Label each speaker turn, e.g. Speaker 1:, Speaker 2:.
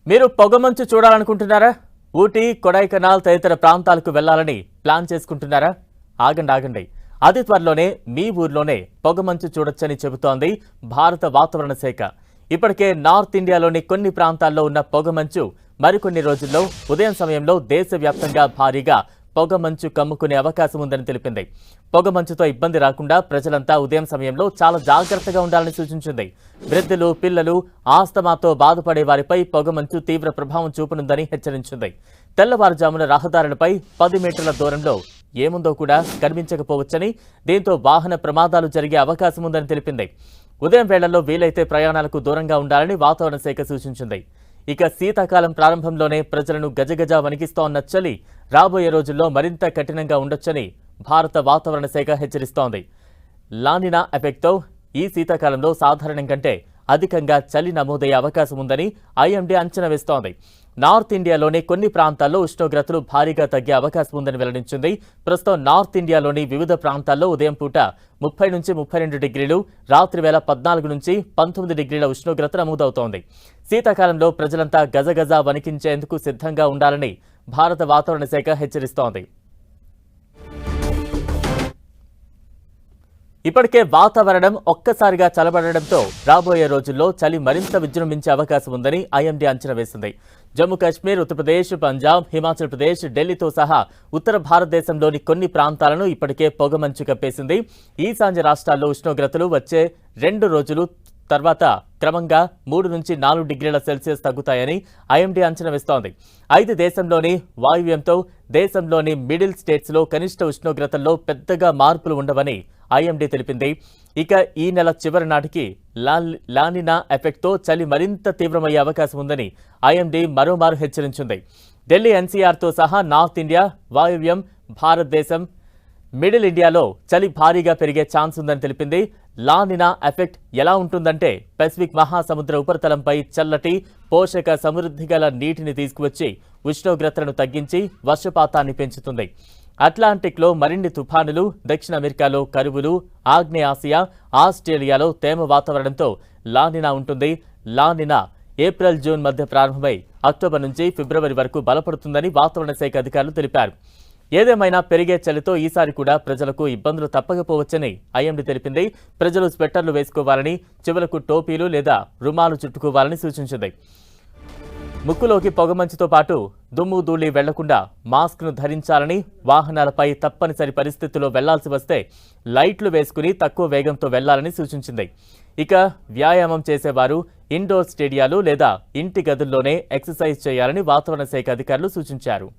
Speaker 1: మీరు పొగమంచు చూడాలనుకుంటున్నారా? ఊటీ, కొడైకెనాల్ తదితర ప్రాంతాలకు వెళ్లాలని ప్లాన్ చేసుకుంటున్నారా? ఆగండి. అతి త్వరలోనే మీ ఊర్లోనే పొగమంచు చూడొచ్చని చెబుతోంది భారత వాతావరణ శాఖ. ఇప్పటికే నార్త్ ఇండియాలోని కొన్ని ప్రాంతాల్లో ఉన్న పొగమంచు మరికొన్ని రోజుల్లో ఉదయం సమయంలో దేశవ్యాప్తంగా భారీగా పొగమంచు కమ్ముకునే అవకాశం ఉందని తెలిపింది. పొగమంచుతో ఇబ్బంది రాకుండా ప్రజలంతా ఉదయం సమయంలో చాలా జాగ్రత్తగా ఉండాలని సూచించింది. వృద్ధులు, పిల్లలు, ఆస్తమాతో బాధపడే వారిపై పొగమంచు తీవ్ర ప్రభావం చూపనుందని హెచ్చరించింది. తెల్లవారుజామున రహదారులపై 10 మీటర్ల దూరంలో ఏముందో కూడా కనిపించకపోవచ్చని, దీంతో వాహన ప్రమాదాలు జరిగే అవకాశం ఉందని తెలిపింది. ఉదయం వేళల్లో వీలైతే ప్రయాణాలకు దూరంగా ఉండాలని వాతావరణ శాఖ సూచించింది. ఇక శీతాకాలం ప్రారంభంలోనే ప్రజలను గజగజ వణికిస్తోన్న చలి రాబోయే రోజుల్లో మరింత కఠినంగా ఉండొచ్చని భారత వాతావరణ శాఖ హెచ్చరిస్తోంది. లానినా ఎఫెక్ట్తో ఈ శీతాకాలంలో సాధారణం కంటే అధికంగా చలి నమోదయ్యే అవకాశం ఉందని ఐఎండీ అంచనా వేస్తోంది. నార్త్ ఇండియాలోని కొన్ని ప్రాంతాల్లో ఉష్ణోగ్రతలు భారీగా తగ్గే అవకాశం ఉందని వెల్లడించింది. ప్రస్తుతం నార్త్ ఇండియాలోని వివిధ ప్రాంతాల్లో ఉదయం పూట 30 నుంచి 32 డిగ్రీలు, రాత్రి వేళ 14 నుంచి 19 డిగ్రీల ఉష్ణోగ్రత నమోదవుతోంది. శీతాకాలంలో ప్రజలంతా గజగజ వణికించేందుకు సిద్ధంగా ఉండాలని భారత వాతావరణ శాఖ హెచ్చరిస్తోంది. ఇప్పటికే వాతావరణం ఒక్కసారిగా చల్లబడడంతో రాబోయే రోజుల్లో చలి మరింత విజృంభించే అవకాశం ఉందని ఐఎండీ అంచనా వేసింది. జమ్మూ కాశ్మీర్, ఉత్తరప్రదేశ్, పంజాబ్, హిమాచల్ ప్రదేశ్, ఢిల్లీతో సహా ఉత్తర భారతదేశంలోని కొన్ని ప్రాంతాలను ఇప్పటికే పొగమంచు కప్పేసింది. ఈశాన్య రాష్ట్రాల్లో ఉష్ణోగ్రతలు వచ్చే 2 రోజులు తర్వాత క్రమంగా 3 నుంచి 4 డిగ్రీల సెల్సియస్ తగ్గుతాయని ఐఎండీ అంచనా వేస్తోంది. అయితే దేశంలోని వాయువ్యంతో దేశంలోని మిడిల్ స్టేట్స్లో కనిష్ట ఉష్ణోగ్రతల్లో పెద్దగా మార్పులు ఉండవని ఐఎండీ తెలిపింది. ఇక ఈ నెల చివరి నాటికి లానినా ఎఫెక్ట్తో చలి మరింత తీవ్రమయ్యే అవకాశం ఉందని ఐఎండీ మరోమారు హెచ్చరించింది. ఢిల్లీ ఎన్సీఆర్తో సహా నార్త్ ఇండియా, వాయువ్యం భారతదేశం, మిడిల్ ఇండియాలో చలి భారీగా పెరిగే ఛాన్స్ ఉందని తెలిపింది. లానినా ఎఫెక్ట్ ఎలా ఉంటుందంటే పసిఫిక్ మహాసముద్ర ఉపరితలంపై చల్లటి, పోషక సమృద్ధి గల నీటిని తీసుకువచ్చి ఉష్ణోగ్రతలను తగ్గించి వర్షపాతాన్ని పెంచుతుంది. అట్లాంటిక్లో మరిన్ని తుఫానులు, దక్షిణ అమెరికాలో కరువులు, ఆగ్నేయ ఆసియా, ఆస్ట్రేలియాలో తేమ వాతావరణంతో లానినా ఉంటుంది. లానినా ఏప్రిల్, జూన్ మధ్య ప్రారంభమై అక్టోబర్ నుంచి ఫిబ్రవరి వరకు బలపడుతుందని వాతావరణ శాఖ అధికారులు తెలిపారు. ఏదేమైనా పెరిగే చలితో ఈసారి కూడా ప్రజలకు ఇబ్బందులు తప్పకపోవచ్చని ఐఎండీ తెలిపింది. ప్రజలు స్వెట్టర్లు వేసుకోవాలని, చెవులకు టోపీలు లేదా రుమాలు చుట్టుకోవాలని సూచించింది. ముక్కులోకి పొగమంచుతో పాటు దుమ్ము ధూళి వెళ్లకుండా మాస్క్ను ధరించాలని, వాహనాలపై తప్పనిసరి పరిస్థితుల్లో వెళ్లాల్సి వస్తే లైట్లు వేసుకుని తక్కువ వేగంతో వెళ్లాలని సూచించింది. ఇక వ్యాయామం చేసేవారు ఇండోర్ స్టేడియాలు లేదా ఇంటి గదుల్లోనే ఎక్సర్సైజ్ చేయాలని వాతావరణ శాఖ అధికారులు సూచించారు.